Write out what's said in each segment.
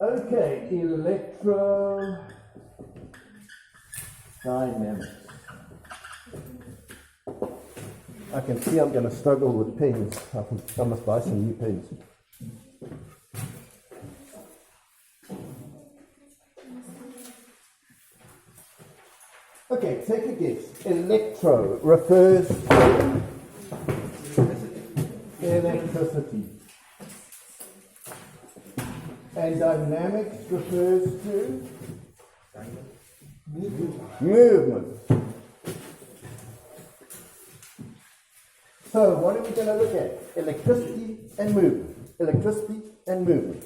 Okay, electrodynamics. I can see I'm going to struggle with pens. I must buy some new pens. Okay, take a guess. Electro refers to electricity. And dynamics refers to movement. So what are we going to look at? Electricity and movement. Electricity and movement.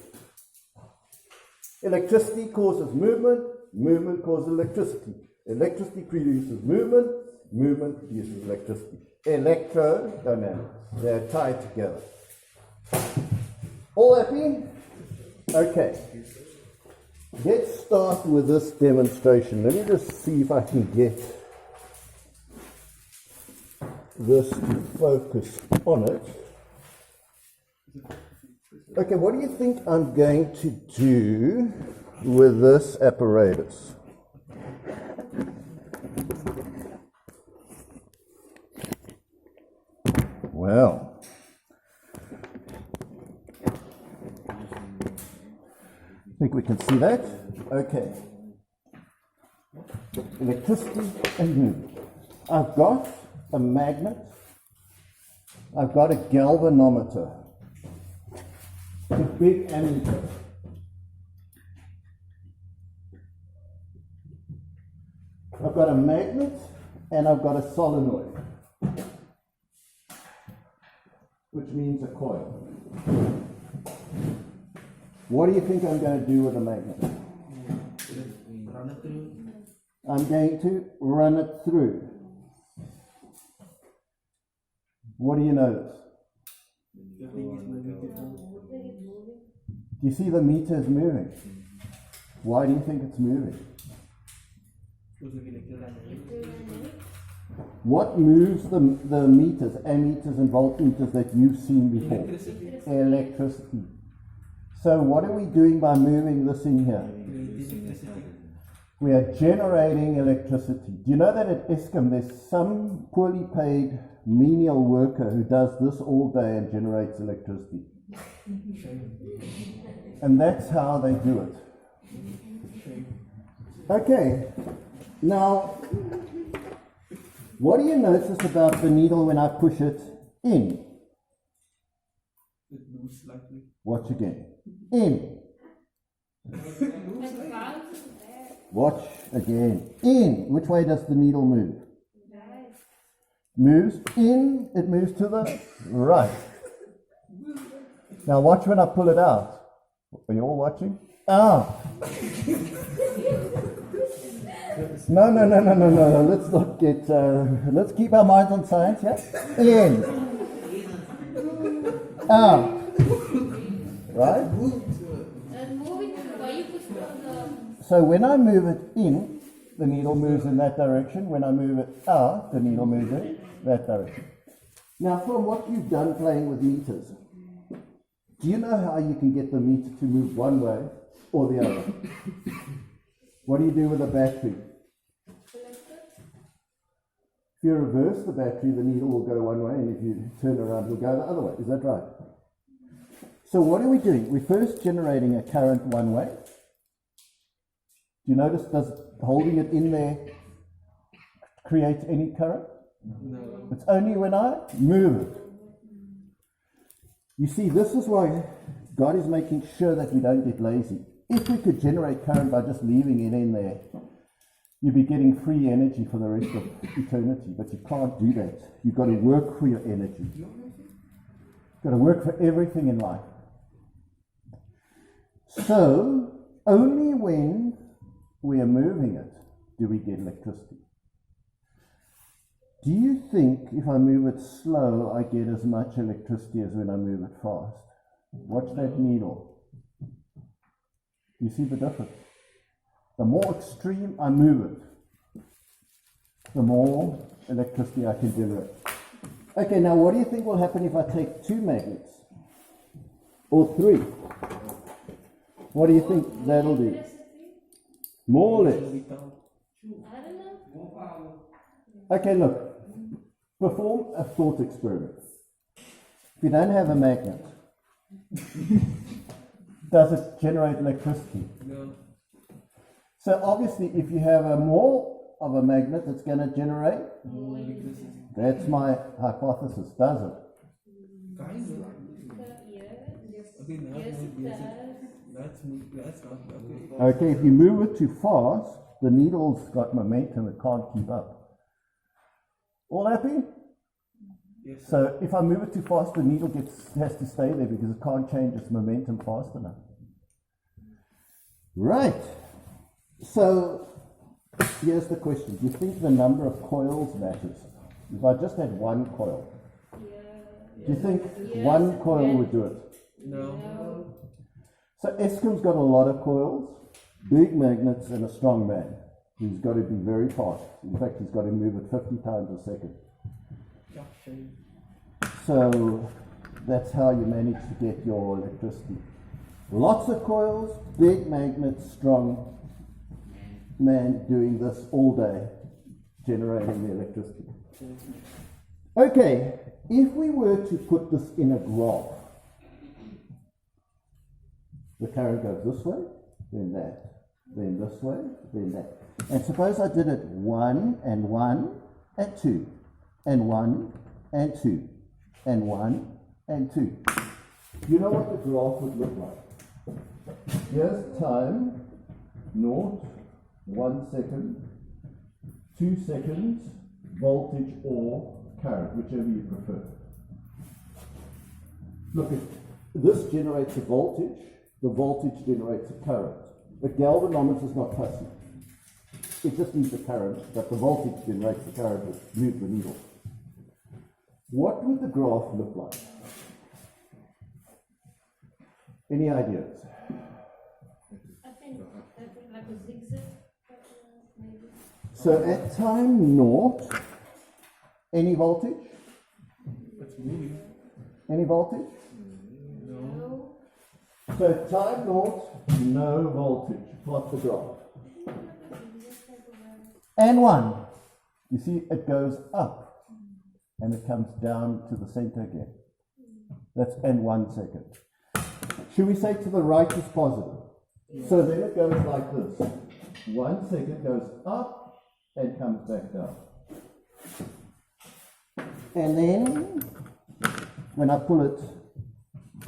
Electricity causes movement, movement causes electricity. Electricity produces movement, movement produces electricity. Electrodynamics. They're tied together. All happy? Okay. Let's start with this demonstration. Let me just see if I can get this to focus on it. Okay, what do you think I'm going to do with this apparatus? Well, I think we can see that. Okay. Electricity and movement. I've got a magnet. I've got a galvanometer. A big ammeter. I've got a magnet and I've got a solenoid, which means a coil. What do you think I'm going to do with a magnet? I'm going to run it through. What do you notice? Do you see the meter is moving? Why do you think it's moving? What moves the meters, ammeters and voltmeters that you've seen before? Electricity. So what are we doing by moving this in here? We are generating electricity. Do you know that at Eskom there's some poorly paid menial worker who does this all day and generates electricity? And that's how they do it. Okay, now what do you notice about the needle when I push it in? It moves slightly. Watch again. In. Watch again. In. Which way does the needle move? Moves in, it moves to the right. Now watch when I pull it out. Are you all watching? Out. No. Let's not get. Let's keep our minds on science. Yeah. In. Out. Right. So when I move it in, the needle moves in that direction. When I move it out, the needle moves in that direction. Now, from what you've done playing with meters, do you know how you can get the meter to move one way or the other? What do you do with a battery? If you reverse the battery, the needle will go one way, and if you turn around, it will go the other way. Is that right? So what are we doing? We're first generating a current one way. Do you notice, does holding it in there create any current? No. It's only when I move it. You see, this is why God is making sure that we don't get lazy. If we could generate current by just leaving it in there, you'd be getting free energy for the rest of eternity, but you can't do that. You've got to work for your energy. You've got to work for everything in life. So, only when we are moving it do we get electricity. Do you think if I move it slow, I get as much electricity as when I move it fast? Watch that needle. Do you see the difference? The more extreme I move it, the more electricity I can generate. Okay, now what do you think will happen if I take two magnets? Or three? What do you think that'll do? More or less? I don't know. Okay, look. Perform a thought experiment. If you don't have a magnet, does it generate electricity? No. So obviously, if you have a more of a magnet, it's going to generate. More electricity. That's my hypothesis. Does it? Kind of. Yes. Okay, now Yes, it yes, does. that's not okay. Okay, if you move it too fast, the needle's got momentum, it can't keep up. All happy? Yes. So if I move it too fast, the needle has to stay there because it can't change its momentum fast enough. Right. So here's the question. Do you think the number of coils matters? If I just had one coil, do you think one coil would do it? No. So Eskom's got a lot of coils, big magnets, and a strong man who's got to be very fast. In fact, he's got to move it 50 times a second. Yeah, sure. So that's how you manage to get your electricity. Lots of coils, big magnets, strong man doing this all day, generating the electricity. Okay, if we were to put this in a graph, the current goes this way, then that, then this way, then that. And suppose I did it 1 and 1 and 2, and 1 and 2, and 1 and 2. You know what the graph would look like? Here's time, 0, 1 second, 2 seconds, voltage or current, whichever you prefer. Look, this generates a voltage, the voltage generates a current. The galvanometer is not fussy. It just needs a current, but the voltage generates the current that moves the needle. What would the graph look like? Any ideas? I think like a zigzag, maybe. So at time 0, any voltage? It's moving. Any voltage? No. So at time 0, no voltage. Plot the graph. And 1. You see, it goes up and it comes down to the center again. That's and 1 second. Should we say to the right is positive? Yeah. So then it goes like this. 1 second goes up and comes back down. And then when I pull it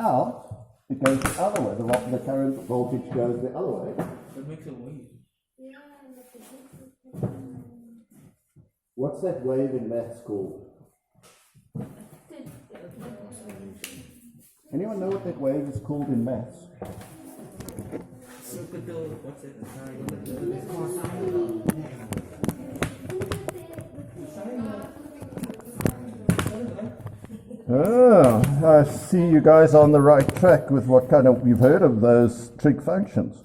out, it goes the other way. The current voltage goes the other way. That makes a wave. Yeah, like a zigzag. What's that wave in maths called? Anyone know what that wave is called in maths? What's it? Oh, I see you guys on the right track with what kind of, you've heard of those trig functions.